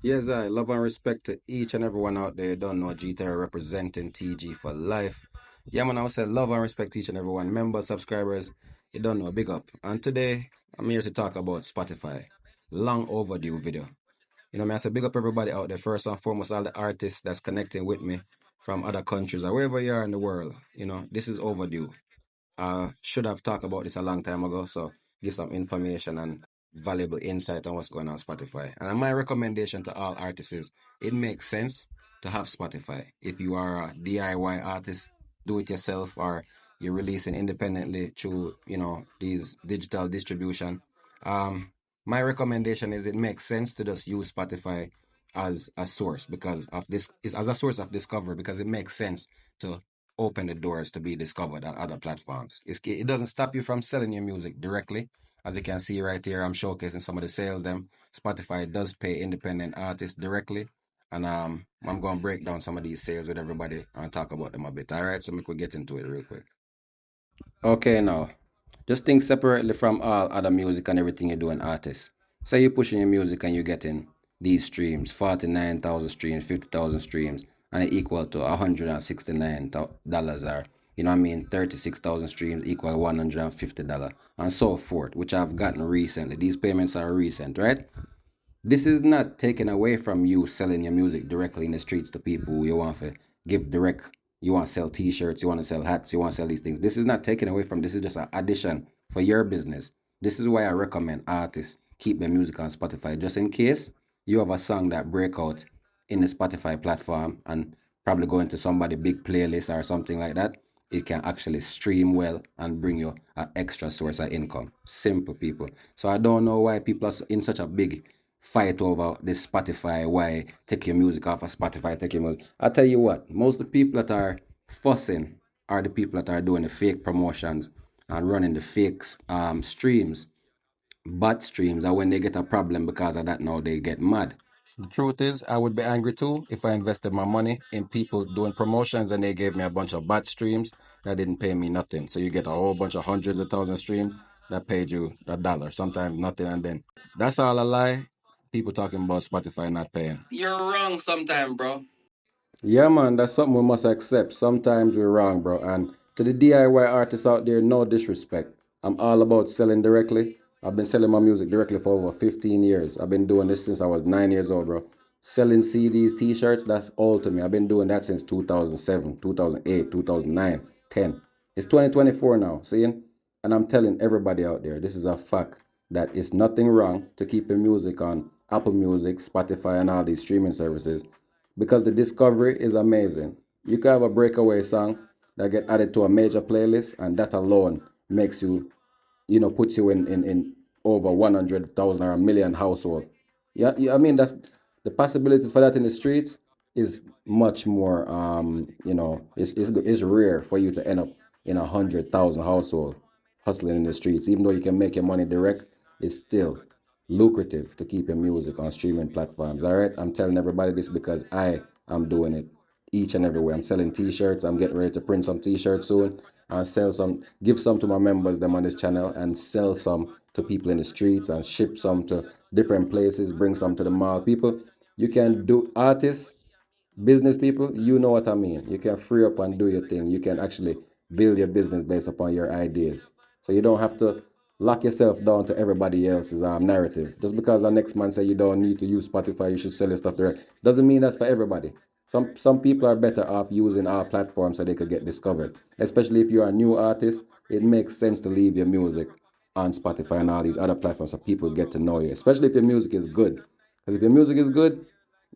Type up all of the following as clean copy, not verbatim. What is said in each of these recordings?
Yes, I love and respect to each and everyone out there. You don't know G-Terra representing TG for life. Yeah, man, I would say love and respect to each and everyone. Members, subscribers, you don't know, big up. And today, I'm here to talk about Spotify. Long overdue video. You know, I say big up everybody out there. First and foremost, all the artists that's connecting with me from other countries or wherever you are in the world. You know, this is overdue. Should have talked about this a long time ago. So give some information and valuable insight on what's going on Spotify. And my recommendation to all artists is it makes sense to have Spotify. If you are a DIY artist, do it yourself, or you're releasing independently through, these digital distribution. Um, my recommendation is it makes sense to just use Spotify as a source because of this is as a source of discovery because it makes sense to open the doors to be discovered on other platforms. It doesn't stop you from selling your music directly. As you can see right here, I'm showcasing some of the sales them. Spotify does pay independent artists directly. And I'm gonna break down some of these sales with everybody and talk about them a bit. All right, so we could get into it real quick. Okay, now just think separately from all other music and everything you do in artists. Say you're pushing your music and you're getting these streams, 49,000 streams, 50,000 streams, and it equal to $169 or, you know what I mean, 36,000 streams equal $150 and so forth, which I've gotten recently. These payments are recent, right? This is not taken away from you selling your music directly in the streets to people who you want to give direct. You want to sell t-shirts, you want to sell hats, you want to sell these things. This is not taken away from. This is just an addition for your business. This is why I recommend artists keep their music on Spotify just in case you have a song that break out in the Spotify platform and probably go into somebody big playlist or something like that. It can actually stream well and bring you an extra source of income. Simple people. So I don't know why people are in such a big fight over this Spotify, why take your music off of Spotify, take your music. I tell you what, most of the people that are fussing are the people that are doing the fake promotions and running the fake streams, bot streams, and when they get a problem because of that, now they get mad. The truth is, I would be angry too if I invested my money in people doing promotions and they gave me a bunch of bot streams that didn't pay me nothing. So you get a whole bunch of hundreds of thousands streams that paid you $1, sometimes nothing, and then that's all a lie. People talking about Spotify not paying. You're wrong sometime, bro. Yeah, man, that's something we must accept. Sometimes we're wrong, bro. And to the DIY artists out there, no disrespect. I'm all about selling directly. I've been selling my music directly for over 15 years. I've been doing this since I was 9 years old, bro. Selling CDs, t shirts, that's all to me. I've been doing that since 2007, 2008, 2009, 10. It's 2024 now, seeing? And I'm telling everybody out there, this is a fact that it's nothing wrong to keep your music on Apple Music, Spotify, and all these streaming services because the discovery is amazing. You can have a breakaway song that get added to a major playlist, and that alone makes you, puts you in over 100,000 or a million household. Yeah, yeah, I mean that's the possibilities for that in the streets is much more. It's rare for you to end up in 100,000 household hustling in the streets. Even though you can make your money direct, it's still lucrative to keep your music on streaming platforms. All right, I'm telling everybody this because I am doing it each and every way. I'm selling t-shirts. I'm getting ready to print some t-shirts soon and sell some, give some to my members them on this channel and sell some to people in the streets and ship some to different places, bring some to the mall. People, you can do artists, business people, you know what I mean. You can free up and do your thing. You can actually build your business based upon your ideas. So you don't have to lock yourself down to everybody else's narrative. Just because the next man say you don't need to use Spotify, you should sell your stuff there, doesn't mean that's for everybody. Some people are better off using our platform so they could get discovered. Especially if you're a new artist, it makes sense to leave your music on Spotify and all these other platforms so people get to know you. Especially if your music is good. Because if your music is good,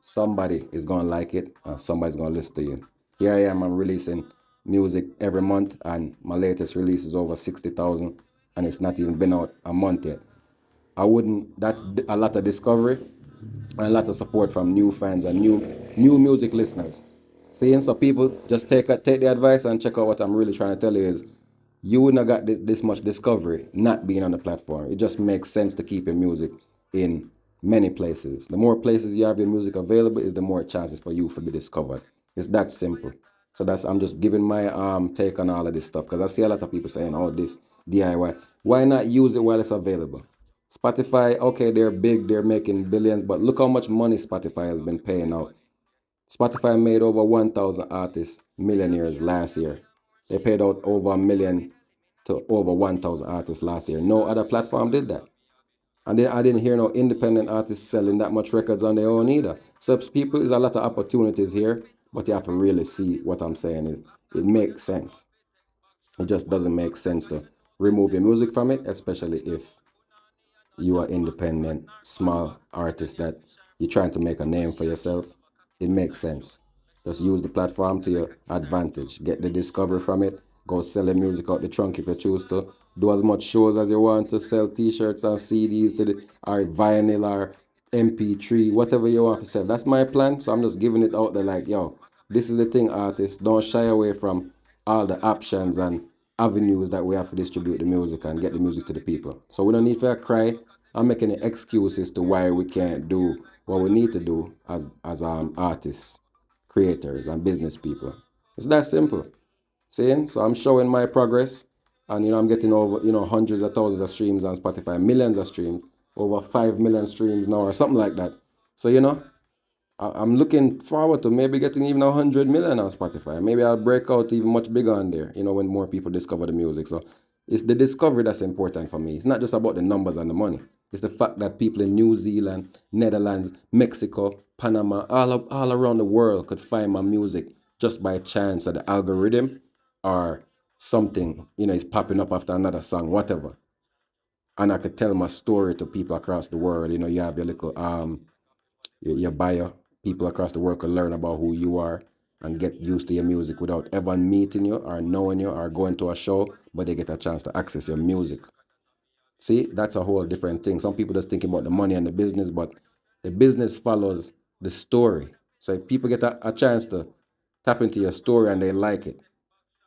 somebody is gonna like it and somebody's gonna listen to you. Here I am, I'm releasing music every month, and my latest release is over 60,000, and it's not even been out a month yet. I wouldn't. That's a lot of discovery and a lot of support from new fans and new music listeners. Seeing so people just take the advice and check out what I'm really trying to tell you is you wouldn't have got this much discovery not being on the platform. It just makes sense to keep your music in many places. The more places you have your music available, is the more chances for you to be discovered. It's that simple. So that's I'm just giving my take on all of this stuff because I see a lot of people saying, "Oh, this DIY. Why not use it while it's available?" Spotify, okay, they're big, they're making billions, but look how much money Spotify has been paying out. Spotify made over 1,000 artists millionaires last year. They paid out over a million to over 1,000 artists last year. No other platform did that. And then I didn't hear no independent artists selling that much records on their own either. So people, there's a lot of opportunities here, but you have to really see what I'm saying is it makes sense. It just doesn't make sense to remove your music from it, especially if you are independent, small artist that you're trying to make a name for yourself. It makes sense. Just use the platform to your advantage. Get the discovery from it. Go sell the music out the trunk if you choose to. Do as much shows as you want to. Sell T-shirts and CDs to the or vinyl or MP3, whatever you want to sell. That's my plan. So I'm just giving it out there like, yo, this is the thing, artists. Don't shy away from all the options and avenues that we have to distribute the music and get the music to the people. So we don't need to cry and make any excuses to why we can't do what we need to do as artists, creators, and business people. It's that simple. Seeing? So I'm showing my progress, and I'm getting over hundreds of thousands of streams on Spotify, millions of streams, over 5 million streams now or something like that. So I'm looking forward to maybe getting even 100 million on Spotify. Maybe I'll break out even much bigger on there, when more people discover the music. So it's the discovery that's important for me. It's not just about the numbers and the money. It's the fact that people in New Zealand, Netherlands, Mexico, Panama, all around the world could find my music just by chance of the algorithm or something, is popping up after another song, whatever. And I could tell my story to people across the world. You have your little your bio. People across the world can learn about who you are and get used to your music without ever meeting you or knowing you or going to a show, but they get a chance to access your music. See, that's a whole different thing. Some people just think about the money and the business, but the business follows the story. So if people get a chance to tap into your story and they like it,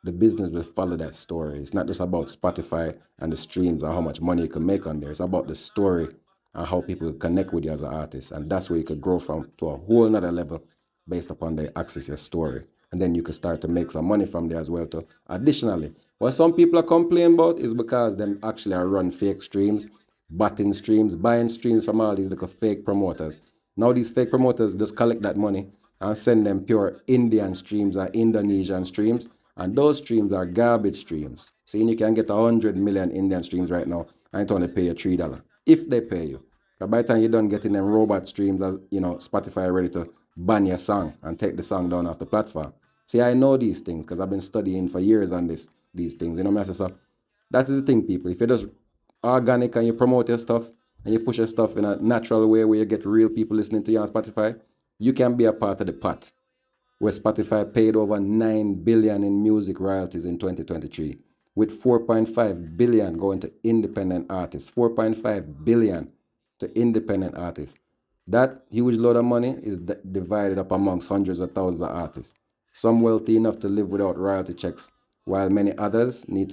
the business will follow that story. It's not just about Spotify and the streams or how much money you can make on there. It's about the story and how people connect with you as an artist. And that's where you could grow from to a whole nother level based upon the access your story. And then you can start to make some money from there as well too. Additionally, what some people are complaining about is because them actually are run fake streams, botting streams, buying streams from all these little fake promoters. Now these fake promoters just collect that money and send them pure Indian streams or Indonesian streams. And those streams are garbage streams. Seeing you can get 100 million Indian streams right now and it only pay you $3. If they pay you. But by the time you're done getting them robot streams, Spotify ready to ban your song and take the song down off the platform. See, I know these things because I've been studying for years on these things. So that is the thing, people. If you're just organic and you promote your stuff and you push your stuff in a natural way where you get real people listening to you on Spotify, you can be a part of the pot where Spotify paid over 9 billion in music royalties in 2023, with 4.5 billion going to independent artists. 4.5 billion to independent artists. That huge load of money is divided up amongst hundreds of thousands of artists. Some wealthy enough to live without royalty checks, while many others need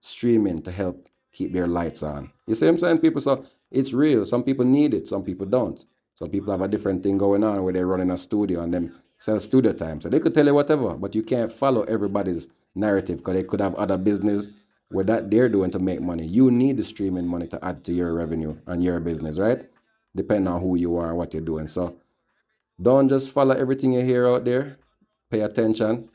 streaming to help keep their lights on. You see what I'm saying, people? So it's real. Some people need it, some people don't. Some people have a different thing going on where they run in a studio and them sell studio time. So they could tell you whatever, but you can't follow everybody's narrative because they could have other business where that they're doing to make money. You need the streaming money to add to your revenue and your business, right? Depending on who you are and what you're doing. So don't just follow everything you hear out there. Pay attention.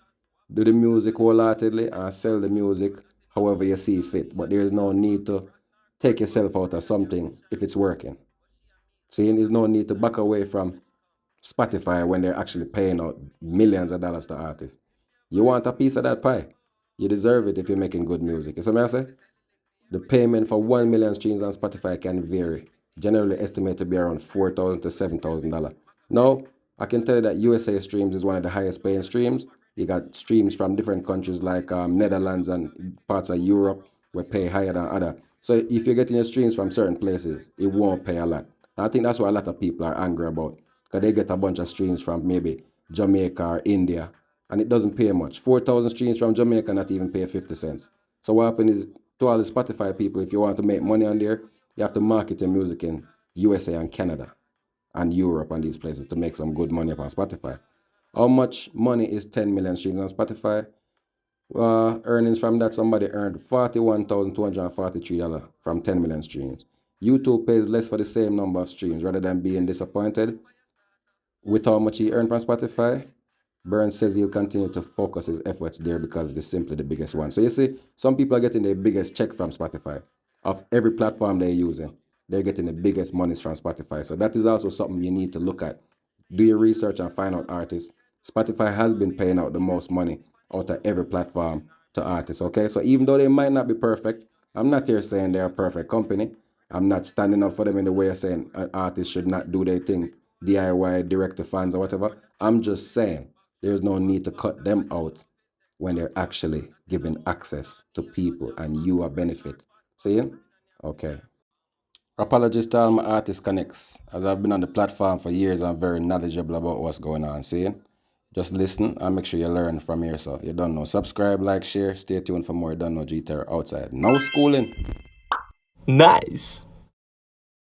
Do the music wholeheartedly and sell the music however you see fit. But there is no need to take yourself out of something if it's working. See, there's no need to back away from Spotify when they're actually paying out millions of dollars to artists. You want a piece of that pie. You deserve it if you're making good music. You see what I say? The payment for 1 million streams on Spotify can vary, generally estimated to be around $4,000 to $7,000. Now, I can tell you that USA streams is one of the highest paying streams. You got streams from different countries like Netherlands and parts of Europe where pay higher than other. So if you're getting your streams from certain places, it won't pay a lot. And I think that's what a lot of people are angry about because they get a bunch of streams from maybe Jamaica or India and it doesn't pay much. 4,000 streams from Jamaica not even pay 50 cents. So what happens is to all the Spotify people, if you want to make money on there, you have to market your music in USA and Canada and Europe and these places to make some good money upon Spotify. How much money is 10 million streams on Spotify? Earnings from that, somebody earned $41,243 from 10 million streams. YouTube pays less for the same number of streams. Rather than being disappointed with how much he earned from Spotify, Burns says he'll continue to focus his efforts there because it's simply the biggest one. So you see, some people are getting their biggest check from Spotify. Of every platform they're using, they're getting the biggest monies from Spotify. So that is also something you need to look at. Do your research and find out artists. Spotify has been paying out the most money out of every platform to artists. Okay, so even though they might not be perfect, I'm not here saying they're a perfect company. I'm not standing up for them in the way of saying an artist should not do their thing, DIY, direct to fans or whatever. I'm just saying there's no need to cut them out when they're actually giving access to people and you a benefit. See? Okay. Apologies to all my artist connects. As I've been on the platform for years, I'm very knowledgeable about what's going on. See? Just listen and make sure you learn from here. So you don't know. Subscribe, like, share. Stay tuned for more. You don't know GTerra outside. No schooling. Nice.